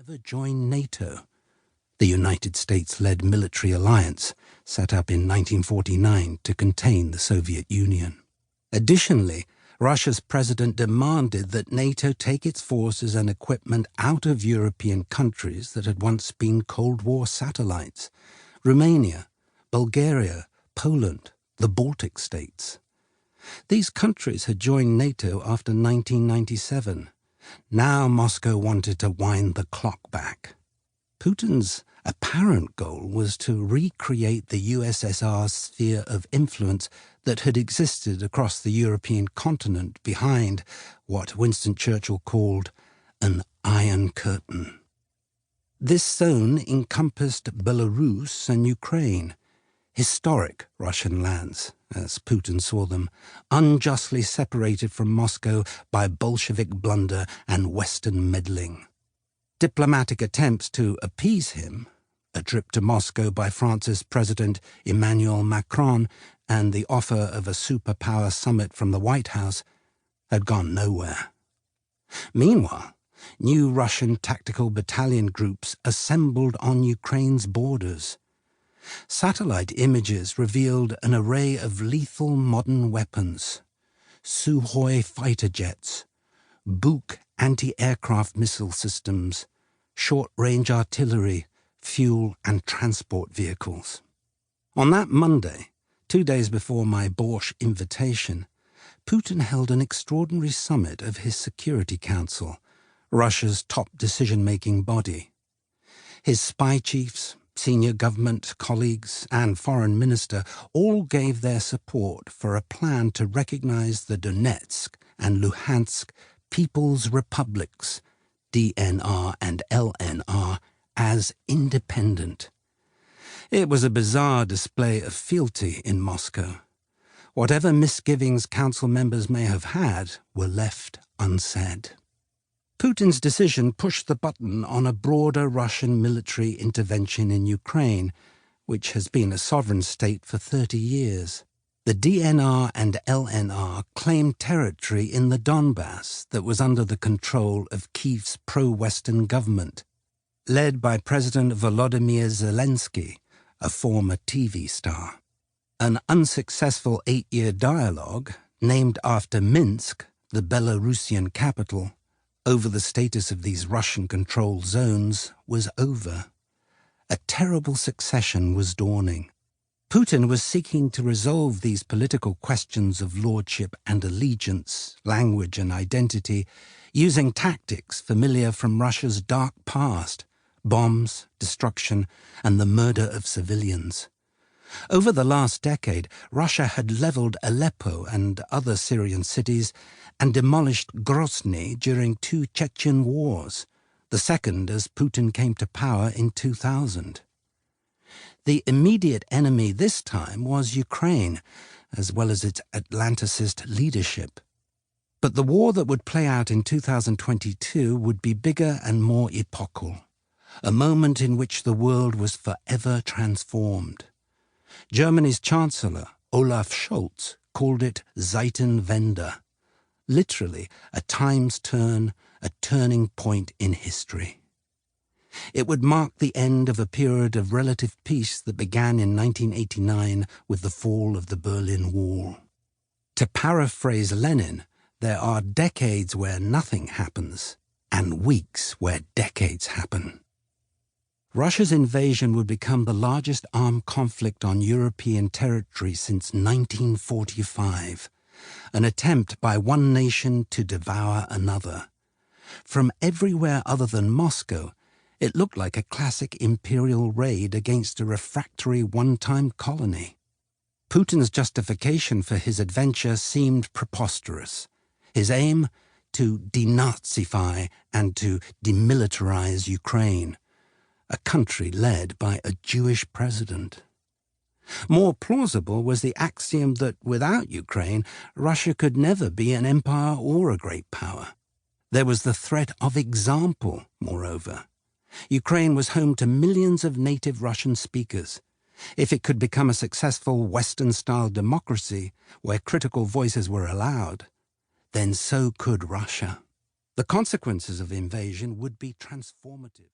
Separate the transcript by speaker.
Speaker 1: ever join NATO, the United States-led military alliance set up in 1949 to contain the Soviet Union. Additionally, Russia's president demanded that NATO take its forces and equipment out of European countries that had once been Cold War satellites: Romania, Bulgaria, Poland, the Baltic states. These countries had joined NATO after 1997. Now Moscow wanted to wind the clock back. Putin's apparent goal was to recreate the USSR's sphere of influence that had existed across the European continent behind what Winston Churchill called an Iron Curtain. This zone encompassed Belarus and Ukraine, historic Russian lands, as Putin saw them, unjustly separated from Moscow by Bolshevik blunder and Western meddling. Diplomatic attempts to appease him, a trip to Moscow by France's President Emmanuel Macron, and the offer of a superpower summit from the White House had gone nowhere. Meanwhile, new Russian tactical battalion groups assembled on Ukraine's borders. Satellite images revealed an array of lethal modern weapons: Sukhoi fighter jets, Buk anti-aircraft missile systems, short-range artillery, fuel and transport vehicles. On that Monday, 2 days before my Borscht invitation, Putin held an extraordinary summit of his Security Council, Russia's top decision-making body. His spy chiefs, senior government colleagues and foreign minister all gave their support for a plan to recognize the Donetsk and Luhansk People's Republics, DNR and LNR, as independent. It was a bizarre display of fealty in Moscow. Whatever misgivings council members may have had were left unsaid. Putin's decision pushed the button on a broader Russian military intervention in Ukraine, which has been a sovereign state for 30 years. The DNR and LNR claimed territory in the Donbass that was under the control of Kyiv's pro-Western government, led by President Volodymyr Zelenskiy, a former TV star. An unsuccessful 8-year dialogue, named after Minsk, the Belarusian capital, over the status of these Russian-controlled zones was over. A terrible succession was dawning. Putin was seeking to resolve these political questions of lordship and allegiance, language and identity, using tactics familiar from Russia's dark past: bombs, destruction, and the murder of civilians. Over the last decade, Russia had leveled Aleppo and other Syrian cities and demolished Grozny during 2 Chechen wars, the second as Putin came to power in 2000. The immediate enemy this time was Ukraine, as well as its Atlanticist leadership. But the war that would play out in 2022 would be bigger and more epochal, a moment in which the world was forever transformed. Germany's Chancellor, Olaf Scholz, called it Zeitenwende, literally a time's turn, a turning point in history. It would mark the end of a period of relative peace that began in 1989 with the fall of the Berlin Wall. To paraphrase Lenin, there are decades where nothing happens, and weeks where decades happen. Russia's invasion would become the largest armed conflict on European territory since 1945, an attempt by one nation to devour another. From everywhere other than Moscow, it looked like a classic imperial raid against a refractory one-time colony. Putin's justification for his adventure seemed preposterous. His aim? To denazify and to demilitarize Ukraine, a country led by a Jewish president. More plausible was the axiom that without Ukraine, Russia could never be an empire or a great power. There was the threat of example, moreover. Ukraine was home to millions of native Russian speakers. If it could become a successful Western-style democracy where critical voices were allowed, then so could Russia. The consequences of invasion would be transformative.